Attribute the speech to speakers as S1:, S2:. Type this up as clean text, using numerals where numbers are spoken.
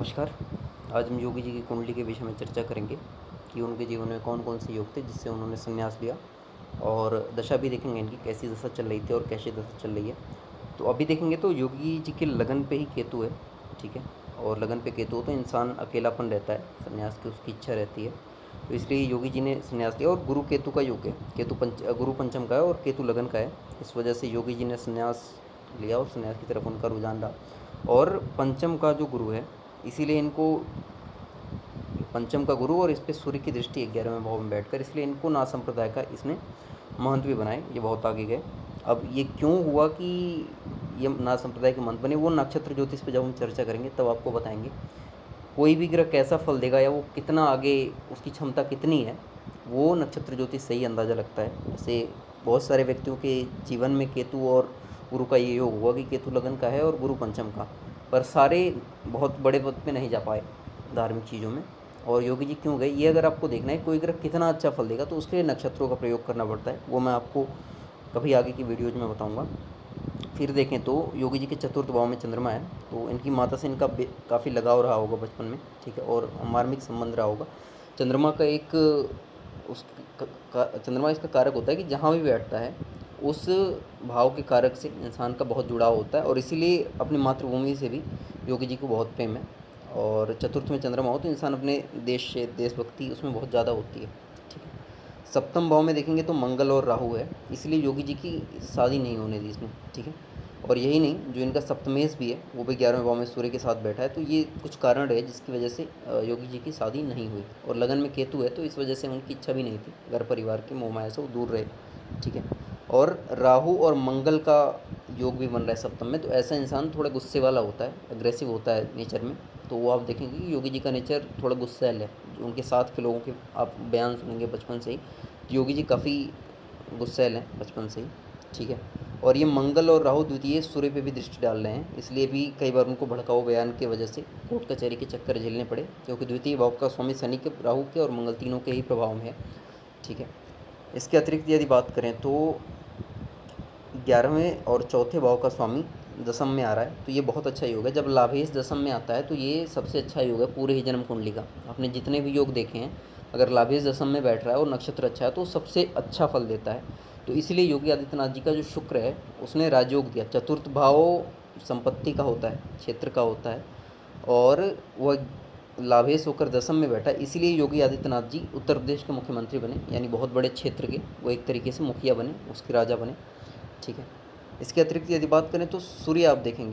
S1: नमस्कार। आज हम योगी जी की कुंडली के विषय में चर्चा करेंगे कि उनके जीवन में कौन कौन से योग थे जिससे उन्होंने संन्यास लिया, और दशा भी देखेंगे इनकी कैसी दशा चल रही थी और कैसी दशा चल रही है। तो अभी देखेंगे तो योगी जी के लगन पे ही केतु है, ठीक है। और लगन पे केतु हो तो इंसान अकेलापन रहता है, संन्यास की उसकी इच्छा रहती है। तो इसलिए योगी जी ने संन्यास लिया, और गुरु केतु का योग है। गुरु पंचम का है और केतु लगन का है। इस वजह से योगी जी ने संन्यास लिया और संन्यास की तरफ उनका रुझान रहा। और पंचम का जो गुरु है, इसीलिए इनको पंचम का गुरु, और इस पे सूर्य की दृष्टि 11वें भाव में बैठकर, इसलिए इनको ना संप्रदाय का इसने महंत भी बनाए। ये बहुत आगे गए। अब ये क्यों हुआ कि ये ना संप्रदाय के महंत बने, वो नक्षत्र ज्योतिष पे जब हम चर्चा करेंगे तब आपको बताएंगे। कोई भी ग्रह कैसा फल देगा या वो कितना आगे, उसकी क्षमता कितनी है, वो नक्षत्र ज्योतिष से ही अंदाज़ा लगता है। जैसे बहुत सारे व्यक्तियों के जीवन में केतु और गुरु का ये योग हुआ कि केतु लगन का है और गुरु पंचम का, पर सारे बहुत बड़े पद पे नहीं जा पाए धार्मिक चीज़ों में। और योगी जी क्यों गए, ये अगर आपको देखना है कोई ग्रह कितना अच्छा फल देगा तो उसके लिए नक्षत्रों का प्रयोग करना पड़ता है। वो मैं आपको कभी आगे की वीडियोज में बताऊँगा। फिर देखें तो योगी जी के चतुर्थ भाव में चंद्रमा है, तो इनकी माता से इनका काफ़ी लगाव रहा होगा बचपन में, ठीक है, और मार्मिक संबंध रहा होगा। चंद्रमा का एक उस चंद्रमा इसका कारक होता है कि जहाँ भी बैठता है उस भाव के कारक से इंसान का बहुत जुड़ाव होता है, और इसीलिए अपनी मातृभूमि से भी योगी जी को बहुत प्रेम है। और चतुर्थ में चंद्रमा हो तो इंसान अपने देश से देशभक्ति उसमें बहुत ज़्यादा होती है, ठीक है। सप्तम भाव में देखेंगे तो मंगल और राहु है, इसलिए योगी जी की शादी नहीं होने दी इसमें, ठीक है। और यही नहीं, जो इनका सप्तमेश भी है वो भी 11वें भाव में सूर्य के साथ बैठा है, तो ये कुछ कारण रहे जिसकी वजह से योगी जी की शादी नहीं हुई। और लगन में केतु है तो इस वजह से उनकी इच्छा भी नहीं थी, घर परिवार के मोह माया से वो दूर रहे, ठीक है। और राहु और मंगल का योग भी बन रहा है सप्तम में, तो ऐसा इंसान थोड़ा गुस्से वाला होता है, अग्रेसिव होता है नेचर में। तो वो आप देखेंगे कि योगी जी का नेचर थोड़ा गुस्सैल है। जो उनके साथ के लोगों के आप बयान सुनेंगे बचपन से ही, तो योगी जी काफ़ी गुस्सैल हैं बचपन से ही, ठीक है। और ये मंगल और राहु द्वितीय सूर्य पे भी दृष्टि डाल रहे हैं, इसलिए भी कई बार उनको भड़काऊ बयान की वजह से कोर्ट कचहरी के चक्कर झेलने पड़े, क्योंकि द्वितीय भाव का स्वामी शनि के, राहु के और मंगल तीनों के ही प्रभाव में है, ठीक है। इसके अतिरिक्त यदि बात करें तो 11वें और चौथे भाव का स्वामी दशम में आ रहा है, तो ये बहुत अच्छा योग है। जब लाभेश दशम में आता है तो ये सबसे अच्छा योग है पूरे ही जन्म कुंडली का। आपने जितने भी योग देखे हैं, अगर लाभेश दशम में बैठ रहा है और नक्षत्र अच्छा है तो सबसे अच्छा फल देता है। तो इसलिए योगी आदित्यनाथ जी का जो शुक्र है उसने राजयोग दिया। चतुर्थ भाव संपत्ति का होता है, क्षेत्र का होता है, और वह लाभेश होकर दशम में बैठा, इसीलिए योगी आदित्यनाथ जी उत्तर प्रदेश के मुख्यमंत्री बने, यानी बहुत बड़े क्षेत्र के वो एक तरीके से मुखिया बने, उसके राजा बने, ठीक है। इसके अतिरिक्त यदि बात करें तो सूर्य आप देखेंगे